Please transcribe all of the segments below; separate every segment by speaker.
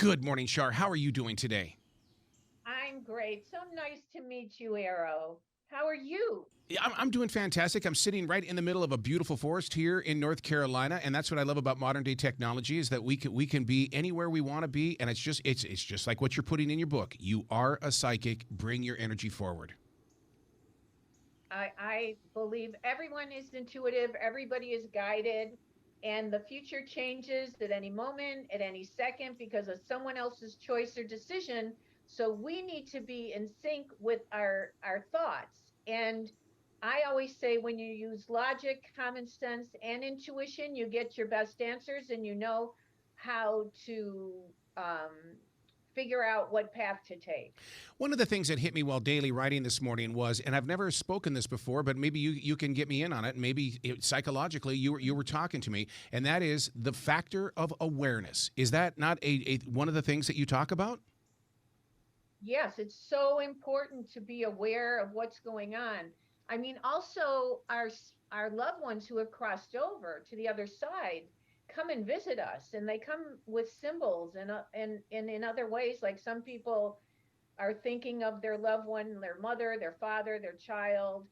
Speaker 1: Good morning, Char. How are you doing today?
Speaker 2: I'm great. So nice to meet you, Arrow. How are you?
Speaker 1: Yeah, I'm doing fantastic. I'm sitting right in the middle of a beautiful forest here in North Carolina, and that's what I love about modern day technology is that we can be anywhere we want to be, and it's just like what you're putting in your book. You are a psychic. Bring your energy forward.
Speaker 2: I believe everyone is intuitive, everybody is guided, and the future changes at any moment, at any second, because of someone else's choice or decision. So we need to be in sync with our thoughts. And I always say when you use logic, common sense, and intuition, you get your best answers and you know how to figure out what path to take.
Speaker 1: One of the things that hit me while daily writing this morning was, and I've never spoken this before, but maybe you can get me in on it. Maybe psychologically you were talking to me, and that is the factor of awareness. Is that not a one of the things that you talk about?
Speaker 2: Yes, it's so important to be aware of what's going on. I mean, also our loved ones who have crossed over to the other side come and visit us, and they come with symbols and in other ways. Like some people are thinking of their loved one, their mother, their father, their child,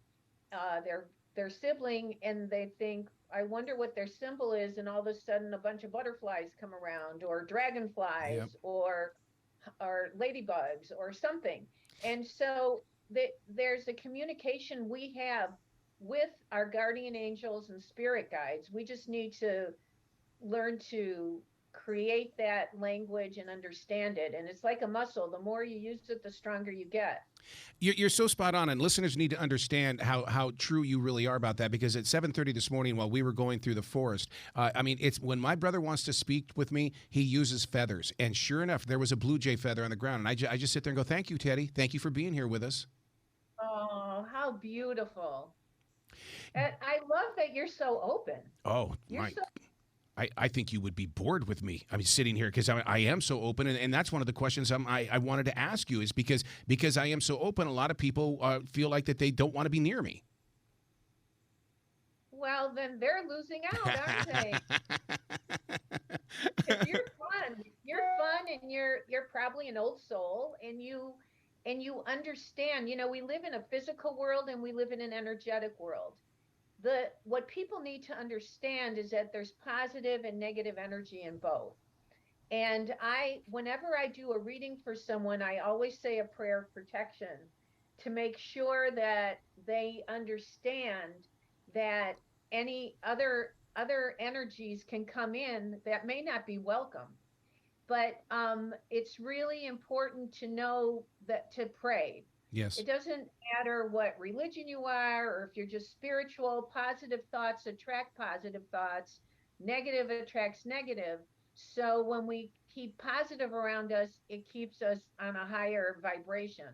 Speaker 2: their sibling, and they think, I wonder what their symbol is, and all of a sudden a bunch of butterflies come around, or
Speaker 1: Yep.
Speaker 2: dragonflies, or ladybugs or something. And so there's a communication we have with our guardian angels and spirit guides. We just need to learn to create that language and understand it. And it's like a muscle. The more you use it, the stronger you get.
Speaker 1: You're so spot on, and listeners need to understand how true you really are about that. Because at 7:30 this morning, while we were going through the forest, I mean, it's when my brother wants to speak with me, he uses feathers, and sure enough, there was a blue jay feather on the ground, and I just sit there and go, "Thank you, Teddy. Thank you for being here with us."
Speaker 2: Oh, how beautiful. And I love that you're so open.
Speaker 1: Oh
Speaker 2: You're
Speaker 1: my!
Speaker 2: so
Speaker 1: I think you would be bored with me. I mean, sitting here because I am so open, and that's one of the questions I wanted to ask you is because I am so open. A lot of people feel like that they don't want to be near me.
Speaker 2: well, then they're losing out, aren't they? Because you're fun and you're probably an old soul and you understand, we live in a physical world and we live in an energetic world. The what people need to understand is that there's positive and negative energy in both. And whenever I do a reading for someone, I always say a prayer of protection to make sure that they understand that any other energies can come in that may not be welcome. But it's really important to know that to pray.
Speaker 1: Yes.
Speaker 2: It doesn't matter what religion you are, or if you're just spiritual, positive thoughts attract positive thoughts, negative attracts negative. So when we keep positive around us, it keeps us on a higher vibration.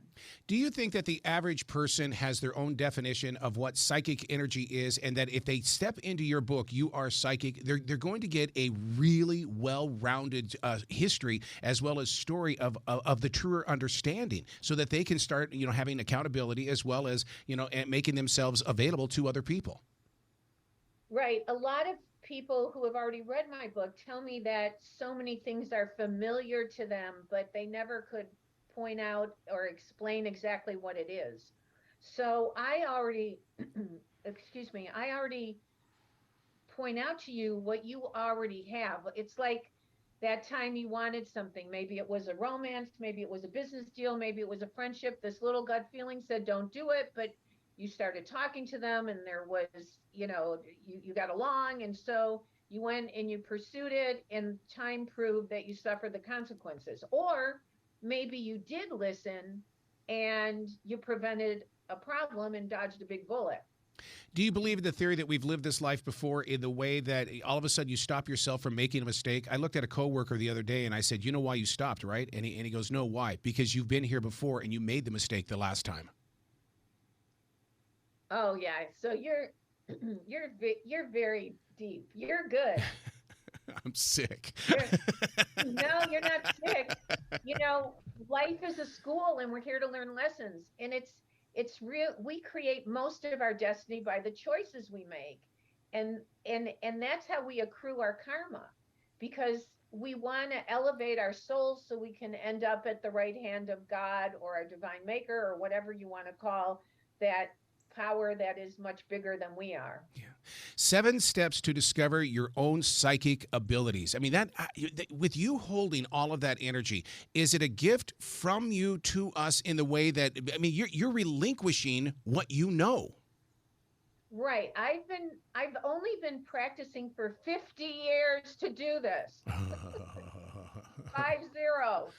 Speaker 1: Do you think that the average person has their own definition of what psychic energy is, and that if they step into your book, You Are Psychic, they're going to get a really well rounded history as well as story of the truer understanding so that they can start, having accountability as well as, and making themselves available to other people?
Speaker 2: Right. A lot of people who have already read my book tell me that so many things are familiar to them, but they never could point out or explain exactly what it is. So I already, excuse me, I already point out to you what you already have. It's like that time you wanted something. Maybe it was a romance, maybe it was a business deal, maybe it was a friendship. This little gut feeling said, don't do it. But you started talking to them and there was, you got along. And so you went and you pursued it, and time proved that you suffered the consequences. Or maybe you did listen and you prevented a problem and dodged a big bullet.
Speaker 1: Do you believe in the theory that we've lived this life before in the way that all of a sudden you stop yourself from making a mistake? I looked at a coworker the other day and I said, "You know why you stopped, right?" And he goes, "No, why?" "Because you've been here before and you made the mistake the last time."
Speaker 2: Oh yeah. So you're very deep. You're good.
Speaker 1: I'm sick.
Speaker 2: You're No, you're not sick. Life is a school and we're here to learn lessons. And it's real. We create most of our destiny by the choices we make. And that's how we accrue our karma. Because we want to elevate our souls so we can end up at the right hand of God or our divine maker or whatever you want to call that power that is much bigger than we are.
Speaker 1: Yeah. 7 steps to discover your own psychic abilities. I mean, with you holding all of that energy, is it a gift from you to us in the way that, I mean, you're relinquishing what you know?
Speaker 2: Right. I've only been practicing for 50 years to do this.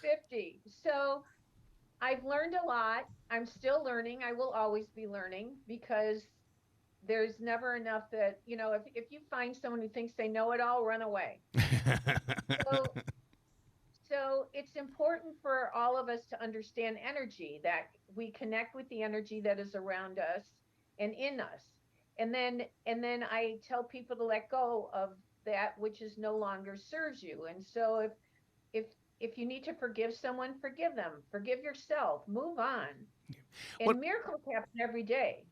Speaker 2: 50. So I've learned a lot. I'm still learning. I will always be learning because there's never enough that, if you find someone who thinks they know it all, run away. So so it's important for all of us to understand energy, that we connect with the energy that is around us and in us. And then I tell people to let go of that which is no longer serves you. And so if if you need to forgive someone, forgive them, forgive yourself, move on.
Speaker 1: What
Speaker 2: And miracles happen every day.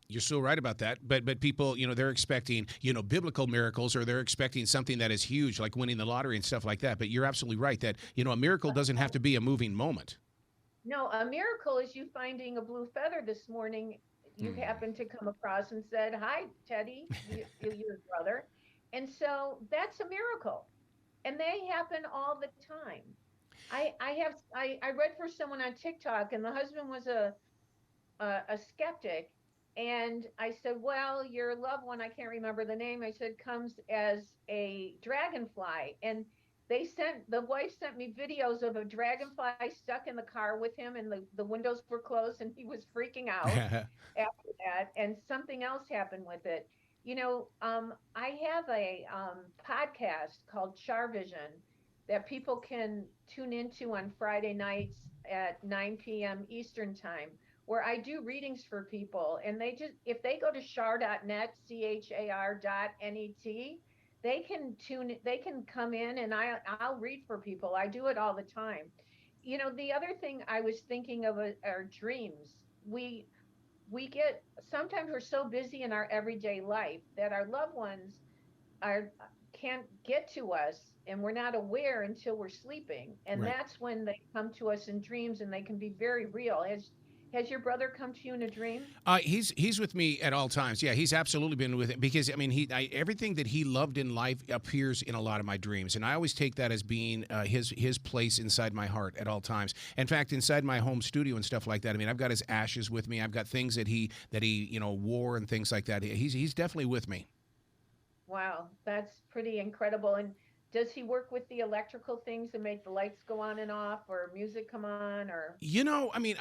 Speaker 1: You're so right about that. But people, they're expecting, biblical miracles, or they're expecting something that is huge, like winning the lottery and stuff like that. But you're absolutely right that, a miracle doesn't have to be a moving moment.
Speaker 2: No, a miracle is you finding a blue feather this morning. You
Speaker 1: Hmm.
Speaker 2: happened to come across and said, "Hi, Teddy, your brother," and so that's a miracle, and they happen all the time. I read for someone on TikTok, and the husband was a skeptic. And I said, well, your loved one, I can't remember the name, I said, comes as a dragonfly. And the wife sent me videos of a dragonfly stuck in the car with him, and the windows were closed, and he was freaking out after that. And something else happened with it. I have a podcast called Char that people can tune into on Friday nights at 9 p.m. Eastern time, where I do readings for people. And if they go to char.net, char.net, they can come in, and I'll read for people. I do it all the time. The other thing I was thinking of are dreams. We get, sometimes we're so busy in our everyday life that our loved ones are can't get to us, and we're not aware until we're sleeping, and
Speaker 1: Right.
Speaker 2: that's when they come to us in dreams, and they can be very real. Has your brother come to you in a dream?
Speaker 1: He's with me at all times. Yeah, he's absolutely been with it, because I mean, everything that he loved in life appears in a lot of my dreams, and I always take that as being his place inside my heart at all times. In fact, inside my home studio and stuff like that, I mean, I've got his ashes with me. I've got things that he wore and things like that. He's definitely with me.
Speaker 2: Wow, that's pretty incredible. And does he work with the electrical things that make the lights go on and off, or music come on, or?
Speaker 1: I mean,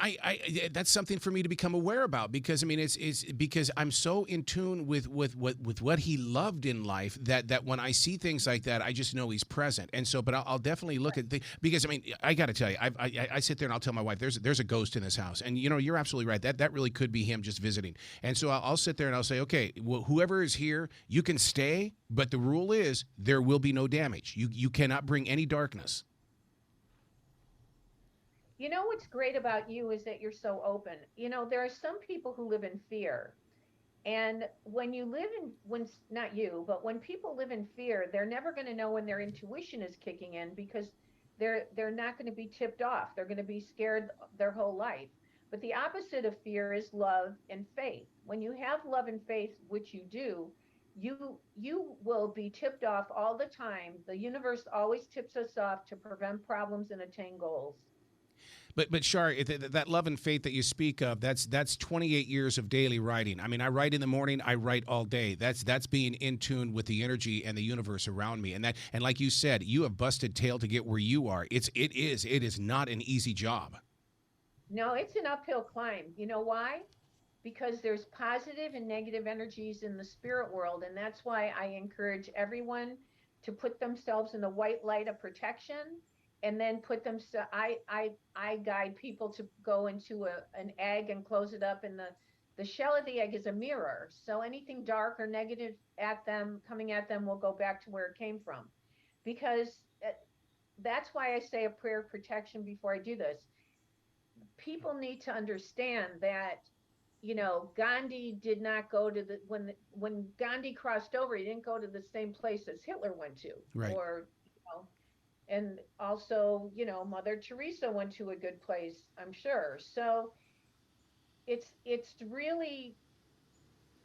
Speaker 1: that's something for me to become aware about, because I mean, it's because I'm so in tune with what he loved in life, that when I see things like that, I just know he's present. And so, but I'll definitely look at because I mean, I got to tell you, I sit there and I'll tell my wife, there's a ghost in this house, and you're absolutely right, that really could be him just visiting. And so I'll sit there and I'll say, okay, well, whoever is here, you can stay, but the rule is there will be no damage. You cannot bring any darkness.
Speaker 2: What's great about you is that you're so open. There are some people who live in fear. And when not you, but when people live in fear, they're never going to know when their intuition is kicking in, because they're not going to be tipped off. They're going to be scared their whole life. But the opposite of fear is love and faith. When you have love and faith, which you do, you will be tipped off all the time. The universe always tips us off to prevent problems and attain goals.
Speaker 1: But Shar, that love and faith that you speak of, that's 28 years of daily writing. I mean, I write in the morning, I write all day. That's being in tune with the energy and the universe around me. And like you said, you have busted tail to get where you are. It is not an easy job.
Speaker 2: No, it's an uphill climb. You know why? Because there's positive and negative energies in the spirit world, and that's why I encourage everyone to put themselves in the white light of protection, and then put them. So I guide people to go into an egg and close it up, and the shell of the egg is a mirror. So anything dark or negative at them, coming at them, will go back to where it came from. Because that's why I say a prayer of protection before I do this. People need to understand that, Gandhi did not go to when Gandhi crossed over, he didn't go to the same place as Hitler went to,
Speaker 1: Right.
Speaker 2: or, you know, And also, Mother Teresa went to a good place, I'm sure. So it's really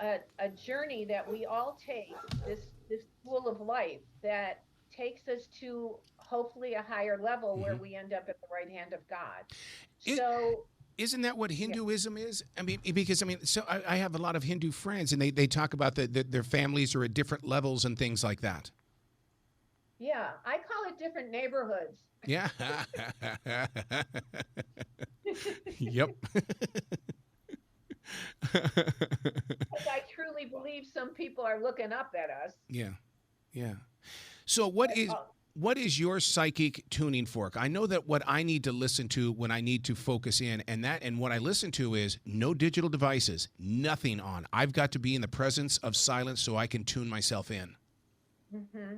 Speaker 2: a journey that we all take, this school of life that takes us to hopefully a higher level where
Speaker 1: Hmm.
Speaker 2: we end up at the right hand of God.
Speaker 1: It,
Speaker 2: So,
Speaker 1: isn't that what
Speaker 2: yeah,
Speaker 1: Hinduism is? I mean, because I mean, so I have a lot of Hindu friends, and they talk about that their families are at different levels and things like that.
Speaker 2: yeah, I call it different neighborhoods.
Speaker 1: Yeah. Yep.
Speaker 2: Because I truly believe some people are looking up at us.
Speaker 1: Yeah. Yeah. So
Speaker 2: But
Speaker 1: what is your psychic tuning fork? I know that what I need to listen to when I need to focus in, and what I listen to is no digital devices, nothing on. I've got to be in the presence of silence so I can tune myself in.
Speaker 2: hmm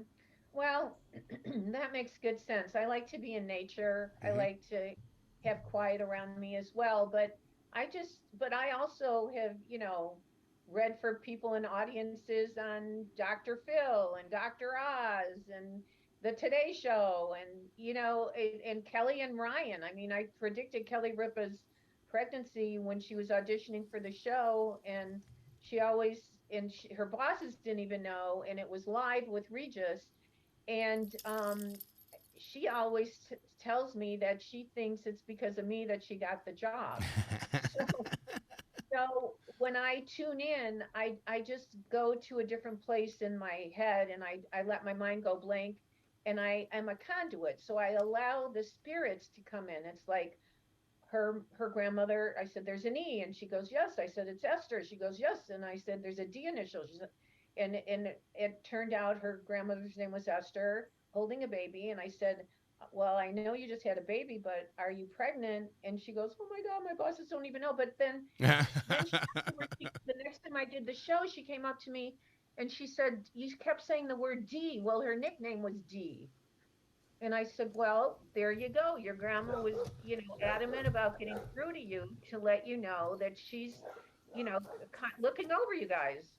Speaker 2: Well, that makes good sense. I like to be in nature. I
Speaker 1: Hmm.
Speaker 2: like to have quiet around me as well. But I also have, read for people in audiences on Dr. Phil and Dr. Oz and the Today Show and Kelly and Ryan. I mean, I predicted Kelly Ripa's pregnancy when she was auditioning for the show, and she always her bosses didn't even know, and it was live with Regis. And she always tells me that she thinks it's because of me that she got the job. So, so when I tune in, I just go to a different place in my head, and I let my mind go blank, and I am a conduit. So I allow the spirits to come in. It's like her grandmother. I said, there's an E, and she goes, yes. I said, it's Esther. She goes, yes. And I said, there's a D initial. She said, and it turned out her grandmother's name was Esther, holding a baby. And I said, well, I know you just had a baby, but are you pregnant? And she goes, oh my God, my bosses don't even know. But then she afterwards, the next time I did the show, she came up to me and she said, you kept saying the word D. Well, her nickname was D. And I said, well, there you go. Your grandma was, adamant about getting through to you to let you know that she's, looking over you guys.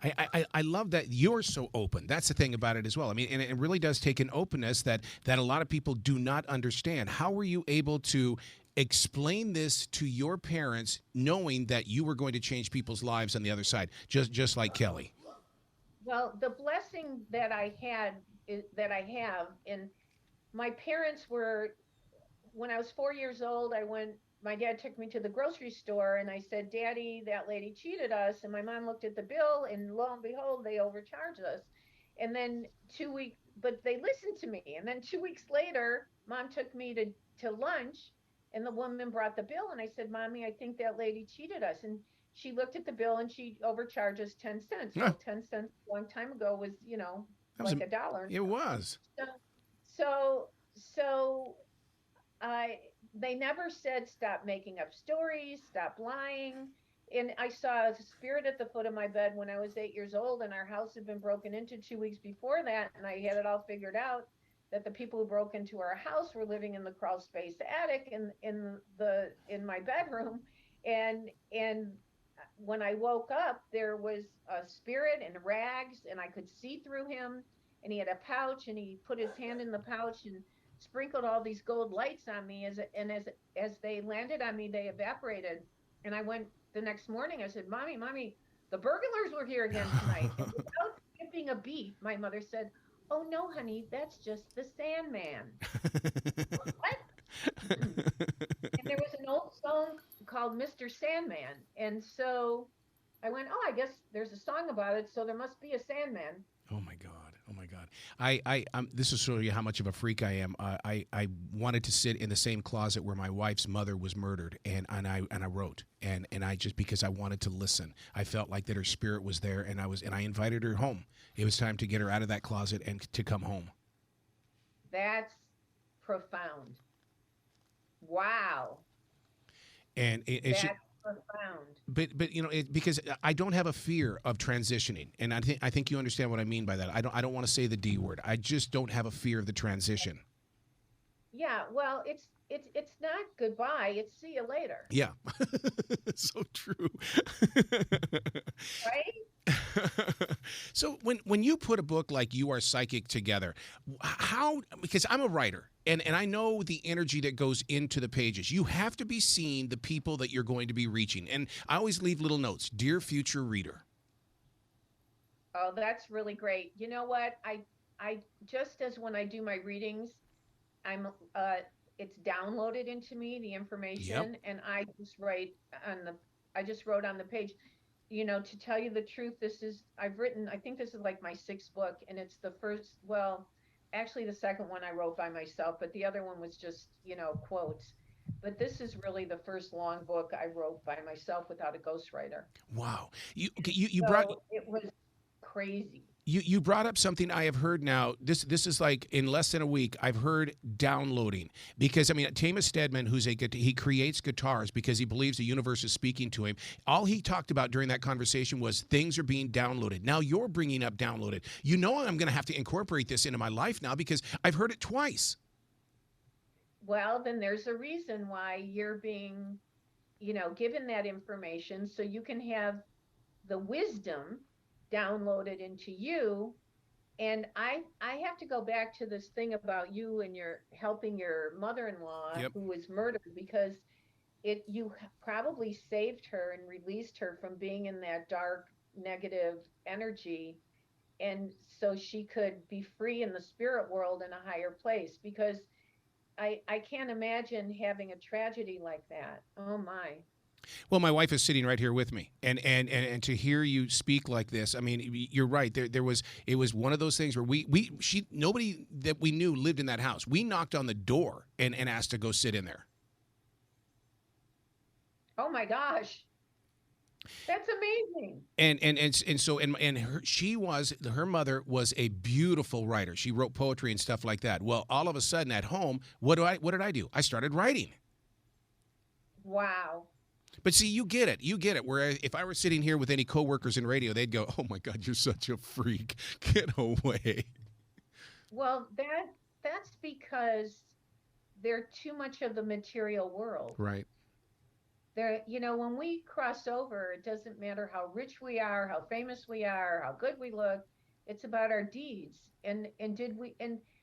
Speaker 1: I love that you're so open. That's the thing about it as well. I mean, and it really does take an openness that a lot of people do not understand. How were you able to explain this to your parents, knowing that you were going to change people's lives on the other side, just like Kelly?
Speaker 2: Well, the blessing that I had is that I have, and my parents were, when I was 4 years old, my dad took me to the grocery store and I said, Daddy, that lady cheated us. And my mom looked at the bill and lo and behold, they overcharged us. And then 2 weeks, but they listened to me. And then 2 weeks later, mom took me to lunch and the woman brought the bill. And I said, Mommy, I think that lady cheated us. And she looked at the bill and she overcharged us 10 cents.
Speaker 1: Yeah,
Speaker 2: Well, 10 cents a long time ago was,
Speaker 1: that was
Speaker 2: like a dollar
Speaker 1: it was.
Speaker 2: now. So, so I they never said stop making up stories, stop lying. And I saw a spirit at the foot of my bed when I was 8 years old, and our house had been broken into 2 weeks before that, and I had it all figured out that the people who broke into our house were living in the crawl space attic in my bedroom, and when I woke up, there was a spirit in rags, and I could see through him, and he had a pouch, and he put his hand in the pouch and sprinkled all these gold lights on me as they landed on me, they evaporated. And I went the next morning, I said, Mommy, the burglars were here again tonight. And without skipping a beat, my mother said, oh no, honey, that's just the Sandman. What? And there was an old song called Mr. Sandman. And so I went, oh, I guess there's a song about it, so there must be a Sandman.
Speaker 1: Oh my God! Oh my God! This will show you how much of a freak I am. I wanted to sit in the same closet where my wife's mother was murdered, and I wrote, and I just because I wanted to listen. I felt like that her spirit was there, and I invited her home. It was time to get her out of that closet and to come home.
Speaker 2: That's profound. Wow.
Speaker 1: And it's
Speaker 2: That's profound.
Speaker 1: but because I don't have a fear of transitioning, and I think you understand what I mean by that. I don't want to say the D word. I just don't have a fear of the transition.
Speaker 2: Yeah, well, it's not goodbye, it's see you later,
Speaker 1: Yeah. So true.
Speaker 2: right?
Speaker 1: So when you put a book like You Are Psychic together, how, because I'm a writer and I know the energy that goes into the pages. You have to be seeing the people that you're going to be reaching. And I always leave little notes, dear future reader.
Speaker 2: Oh, that's really great. You know what? I just as when I do my readings, I'm it's downloaded into me the
Speaker 1: Yep.
Speaker 2: information and on the I just wrote on the page, to tell you the truth, I've written, I think this is like my sixth book, and it's the first, well, actually the second one I wrote by myself, but the other one was just, quotes. But this is really the first long book I wrote by myself without a ghostwriter.
Speaker 1: Wow. You okay, you brought
Speaker 2: So it was crazy.
Speaker 1: you brought up something I have heard now. This is like in less than a week. I've heard downloading because I mean Tamus Stedman, he creates guitars because he believes the universe is speaking to him. All he talked about during that conversation was things are being downloaded. Now you're bringing up downloaded. You know I'm going to have to incorporate this into my life now because I've heard it twice.
Speaker 2: Well, then there's a reason why you're being, given that information so you can have the wisdom downloaded into you. And I have to go back to this thing about you and your helping your mother-in-law
Speaker 1: Yep.
Speaker 2: who was murdered, because you probably saved her and released her from being in that dark negative energy, and so she could be free in the spirit world in a higher place, because I can't imagine having a tragedy like that. Oh my.
Speaker 1: Well, my wife is sitting right here with me, and to hear you speak like this, I mean, you're right. There was it was one of those things where she nobody that we knew lived in that house. We knocked on the door and asked to go sit in there.
Speaker 2: Oh my gosh. That's amazing.
Speaker 1: Her mother was a beautiful writer. She wrote poetry and stuff like that. Well, all of a sudden at home, what did I do? I started writing.
Speaker 2: Wow.
Speaker 1: But see, you get it. You get it. Where if I were sitting here with any coworkers in radio, they'd go, "Oh my God, you're such a freak. Get away."
Speaker 2: Well, that's because they're too much of the material world.
Speaker 1: Right.
Speaker 2: When we cross over, it doesn't matter how rich we are, how famous we are, how good we look. It's about our deeds. And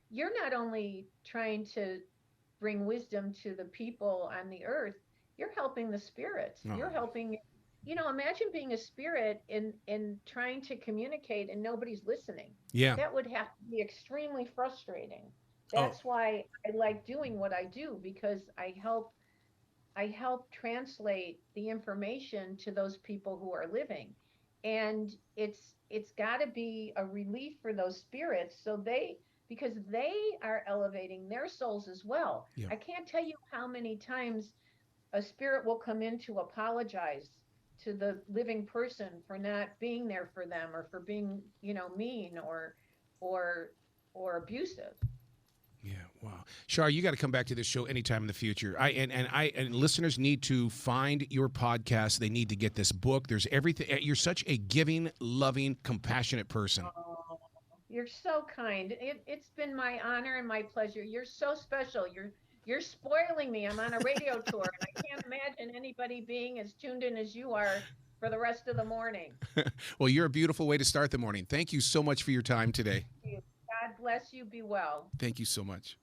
Speaker 2: you're not only trying to bring wisdom to the people on the earth, you're helping the spirits.
Speaker 1: Oh.
Speaker 2: You're helping, imagine being a spirit and trying to communicate and nobody's listening.
Speaker 1: Yeah.
Speaker 2: That would have to be extremely frustrating.
Speaker 1: Oh.
Speaker 2: That's why I like doing what I do, because I help translate the information to those people who are living. And it's got to be a relief for those spirits, because they are elevating their souls as well.
Speaker 1: Yeah.
Speaker 2: I can't tell you how many times a spirit will come in to apologize to the living person for not being there for them, or for being, mean or or abusive.
Speaker 1: Yeah, wow. Char, you got to come back to this show anytime in the future. And listeners need to find your podcast. They need to get this book. There's everything. You're such a giving, loving, compassionate person.
Speaker 2: Oh, you're so kind. It's been my honor and my pleasure. You're so special. You're spoiling me. I'm on a radio tour, and I can't imagine anybody being as tuned in as you are for the rest of the morning.
Speaker 1: Well, you're a beautiful way to start the morning. Thank you so much for your time today.
Speaker 2: God bless you. Be well.
Speaker 1: Thank you so much.